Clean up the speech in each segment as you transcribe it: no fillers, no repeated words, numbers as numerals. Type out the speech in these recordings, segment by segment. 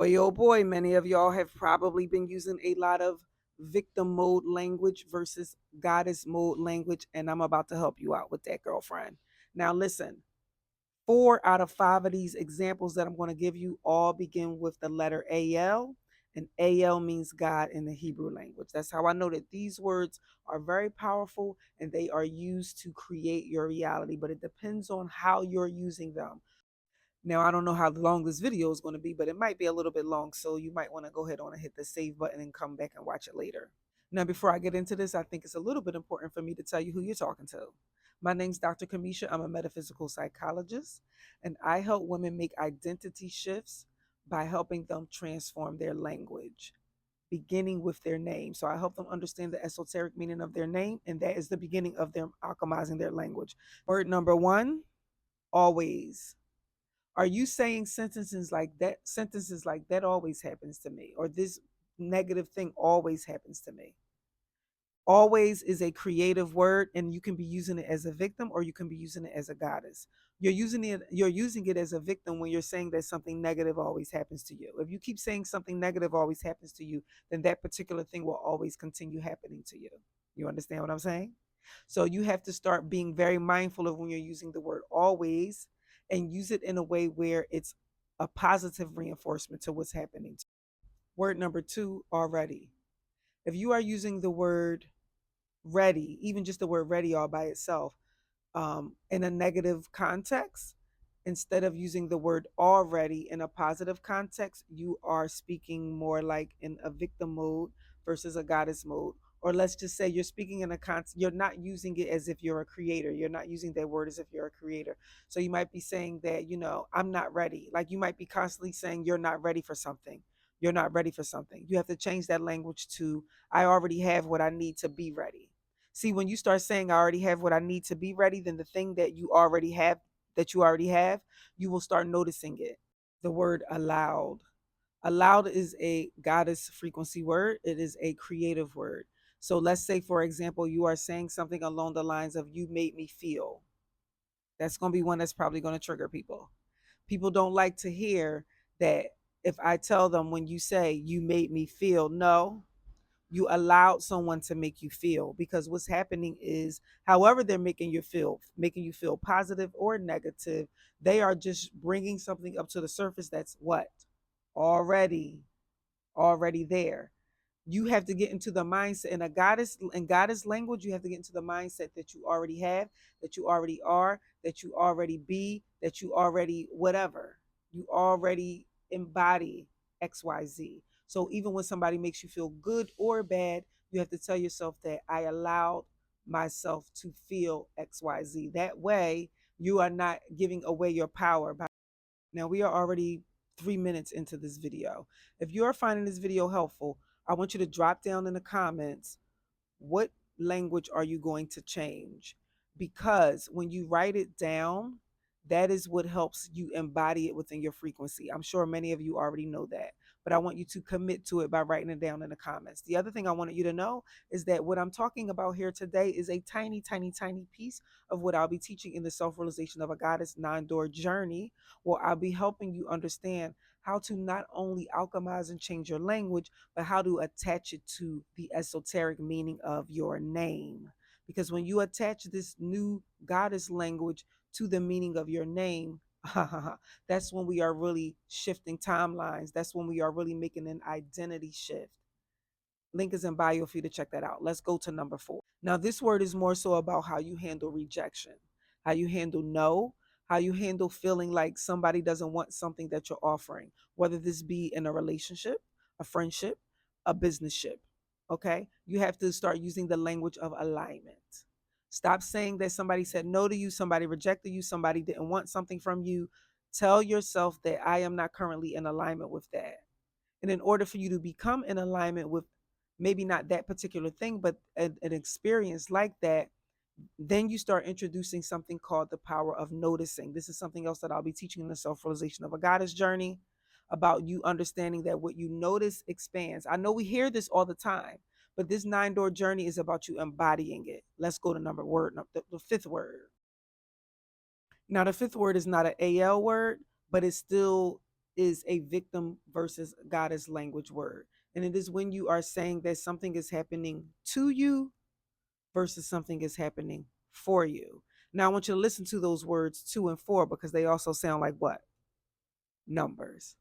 Boy, oh boy, many of y'all have probably been using a lot of victim mode language versus goddess mode language, and I'm about to help you out with that, girlfriend. Now, listen, 4 out of 5 of these examples that I'm going to give you all begin with the letter AL, and AL means God in the Hebrew language. That's how I know that these words are very powerful and they are used to create your reality, but it depends on how you're using them. Now, I don't know how long this video is going to be, but it might be a little bit long. So you might want to go ahead on and hit the save button and come back and watch it later. Now, before I get into this, I think it's a little bit important for me to tell you who you're talking to. My name's Dr. Kimesha. I'm a metaphysical psychologist, and I help women make identity shifts by helping them transform their language, beginning with their name. So I help them understand the esoteric meaning of their name, and that is the beginning of them alchemizing their language. Word number one, always. Are you saying sentences like that? Sentences like that always happens to me, or this negative thing always happens to me. Always is a creative word, and you can be using it as a victim or you can be using it as a goddess. You're using it as a victim when you're saying that something negative always happens to you. If you keep saying something negative always happens to you, then that particular thing will always continue happening to you. You understand what I'm saying? So you have to start being very mindful of when you're using the word always, and use it in a way where it's a positive reinforcement to what's happening. Word number two, already. If you are using the word ready, even just the word ready all by itself, in a negative context, instead of using the word already in a positive context, you are speaking more like in a victim mode versus a goddess mode. Or let's just say you're speaking in a you're not using it as if you're a creator. You're not using that word as if you're a creator. So you might be saying that, I'm not ready. Like you might be constantly saying you're not ready for something. You're not ready for something. You have to change that language to I already have what I need to be ready. See, when you start saying I already have what I need to be ready, then the thing that you already have, you will start noticing it. The word allowed. Allowed is a goddess frequency word. It is a creative word. So let's say, for example, you are saying something along the lines of you made me feel. That's going to be one that's probably going to trigger people. People don't like to hear that if I tell them when you say you made me feel, no, you allowed someone to make you feel, because what's happening is however they're making you feel positive or negative, they are just bringing something up to the surface that's what already already there. You have to get into the mindset in a goddess language. You have to get into the mindset that you already have, that you already are, that you already be, that you already whatever, you already embody XYZ. So even when somebody makes you feel good or bad, you have to tell yourself that I allowed myself to feel XYZ. That way you are not giving away your power. Now we are already 3 minutes into this video. If you are finding this video helpful, I want you to drop down in the comments, what language are you going to change? Because when you write it down, that is what helps you embody it within your frequency. I'm sure many of you already know that, but I want you to commit to it by writing it down in the comments. The other thing I wanted you to know is that what I'm talking about here today is a tiny, tiny, tiny piece of what I'll be teaching in the Self Realization of a Goddess 9-door journey, where I'll be helping you understand how to not only alchemize and change your language, but how to attach it to the esoteric meaning of your name. Because when you attach this new goddess language to the meaning of your name, that's when we are really shifting timelines. That's when we are really making an identity shift. Link is in bio for you to check that out. Let's go to number 4. Now, this word is more so about how you handle rejection, how you handle no, how you handle feeling like somebody doesn't want something that you're offering, whether this be in a relationship, a friendship, a business ship. Okay. You have to start using the language of alignment. Stop saying that somebody said no to you, somebody rejected you, somebody didn't want something from you. Tell yourself that I am not currently in alignment with that. And in order for you to become in alignment with maybe not that particular thing, but an experience like that, then you start introducing something called the power of noticing. This is something else that I'll be teaching in the Self Realization of a Goddess journey, about you understanding that what you notice expands. I know we hear this all the time, but this 9-door journey is about you embodying it. Let's go to the fifth word. Now, the fifth word is not an AL word, but it's still is a victim versus goddess language word. And it is when you are saying that something is happening to you versus something is happening for you. Now, I want you to listen to those words 2 and 4 because they also sound like what? Numbers.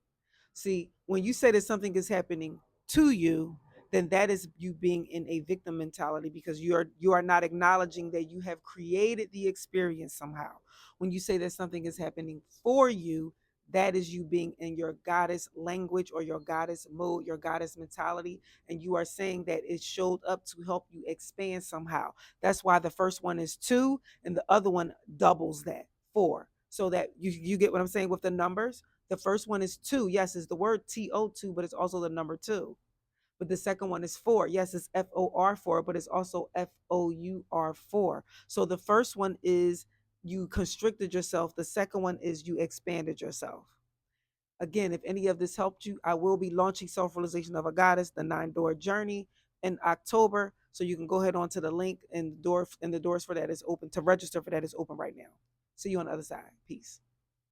See, when you say that something is happening to you, then that is you being in a victim mentality because you are not acknowledging that you have created the experience somehow. When you say that something is happening for you, that is you being in your goddess language or your goddess mode, your goddess mentality, and you are saying that it showed up to help you expand somehow. That's why the first one is 2 and the other one doubles that, 4. So that you get what I'm saying with the numbers. The first one is 2. Yes, it's the word TO2, but it's also the number 2. But the second one is 4. Yes, it's FOR4, but it's also FOUR4. So the first one is you constricted yourself. The second one is you expanded yourself. Again, if any of this helped you, I will be launching Self-Realization of a Goddess, the 9-door journey in October. So you can go ahead onto the link, and the doors for that is open. To register for that is open right now. See you on the other side. Peace.